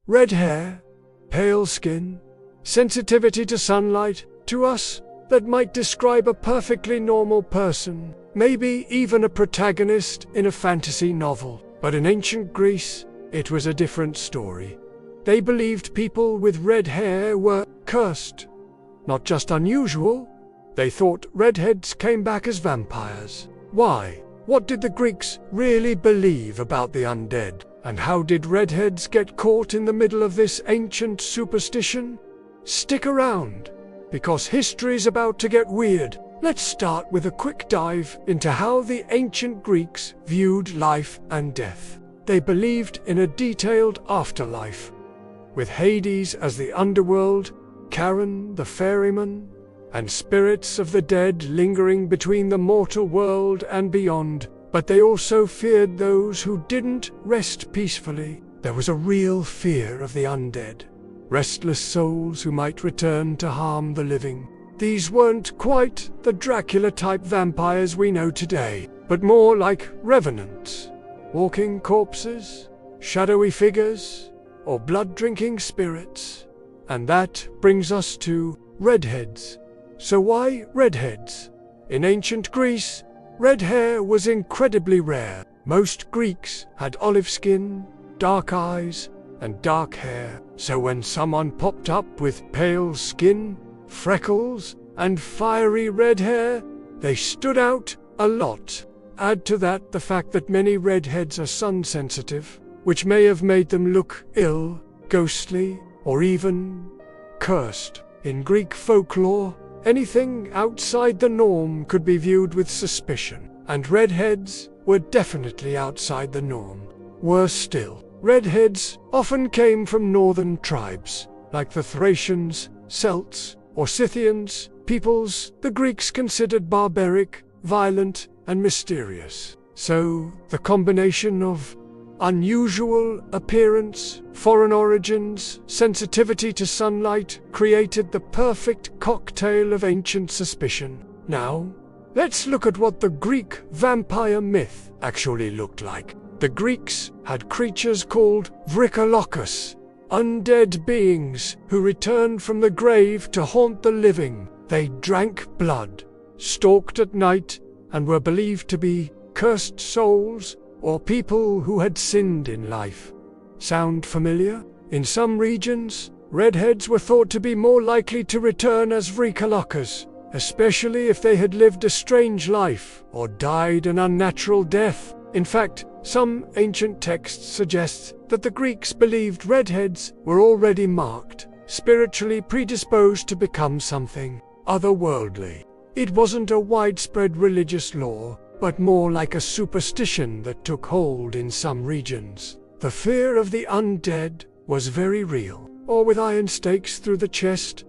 red hair, pale skin, sensitivity to sunlight. To us, that might describe a perfectly normal person, maybe even a protagonist in a fantasy novel. But in ancient Greece, it was a different story. They believed people with red hair were cursed. Not just unusual, they thought redheads came back as vampires. Why? What did the Greeks really believe about the undead? And how did redheads get caught in the middle of this ancient superstition? Stick around, because history's about to get weird. Let's start with a quick dive into how the ancient Greeks viewed life and death. They believed in a detailed afterlife, with Hades as the underworld, Charon the ferryman, and spirits of the dead lingering between the mortal world and beyond. But they also feared those who didn't rest peacefully. There was a real fear of the undead, restless souls who might return to harm the living. These weren't quite the Dracula-type vampires we know today, but more like revenants, walking corpses, shadowy figures, or blood-drinking spirits. And that brings us to redheads. So why redheads? In ancient Greece, red hair was incredibly rare. Most Greeks had olive skin, dark eyes, and dark hair. So when someone popped up with pale skin, freckles, and fiery red hair, they stood out a lot. Add to that the fact that many redheads are sun-sensitive, which may have made them look ill, ghostly, or even cursed. In Greek folklore, anything outside the norm could be viewed with suspicion, and redheads were definitely outside the norm. Worse still, redheads often came from northern tribes, like the Thracians, Celts, or Scythians, peoples the Greeks considered barbaric, violent, and mysterious. So, the combination of unusual appearance, foreign origins, sensitivity to sunlight created the perfect cocktail of ancient suspicion. Now, let's look at what the Greek vampire myth actually looked like. The Greeks had creatures called vrikalochus, undead beings who returned from the grave to haunt the living. They drank blood, stalked at night, and were believed to be cursed souls or people who had sinned in life. Sound familiar? In some regions, redheads were thought to be more likely to return as vrikalochus, especially if they had lived a strange life or died an unnatural death. In fact, some ancient texts suggest that the Greeks believed redheads were already marked, spiritually predisposed to become something otherworldly. It wasn't a widespread religious law, but more like a superstition that took hold in some regions. The fear of the undead was very real, or with iron stakes through the chest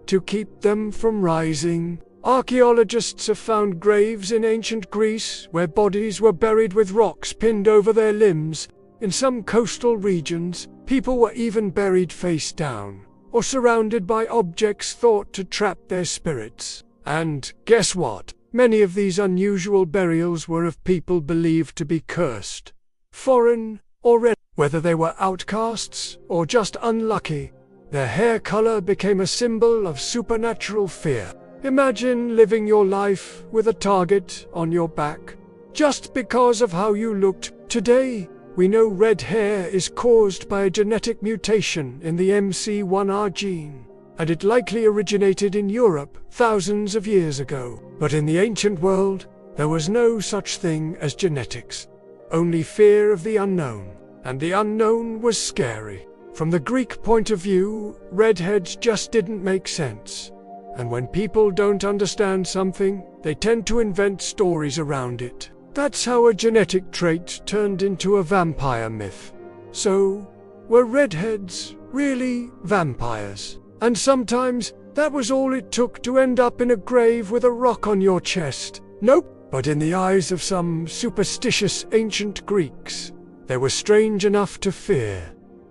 to keep them from rising. Archaeologists have found graves in ancient Greece where bodies were buried with rocks pinned over their limbs. In some coastal regions, people were even buried face down, or surrounded by objects thought to trap their spirits. And guess what? Many of these unusual burials were of people believed to be cursed, foreign, or red. Whether they were outcasts or just unlucky, their hair color became a symbol of supernatural fear. Imagine living your life with a target on your back, just because of how you looked. Today, we know red hair is caused by a genetic mutation in the MC1R gene, and it likely originated in Europe thousands of years ago. But in the ancient world, there was no such thing as genetics, only fear of the unknown, and the unknown was scary. From the Greek point of view, redheads just didn't make sense. And when people don't understand something, they tend to invent stories around it. That's how a genetic trait turned into a vampire myth. So, were redheads really vampires? And sometimes, that was all it took to end up in a grave with a rock on your chest. Nope. But in the eyes of some superstitious ancient Greeks, they were strange enough to fear.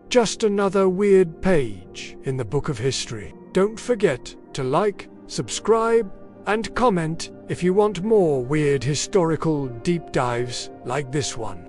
Just another weird page in the book of history. Don't forget to like, subscribe, and comment if you want more weird historical deep dives like this one.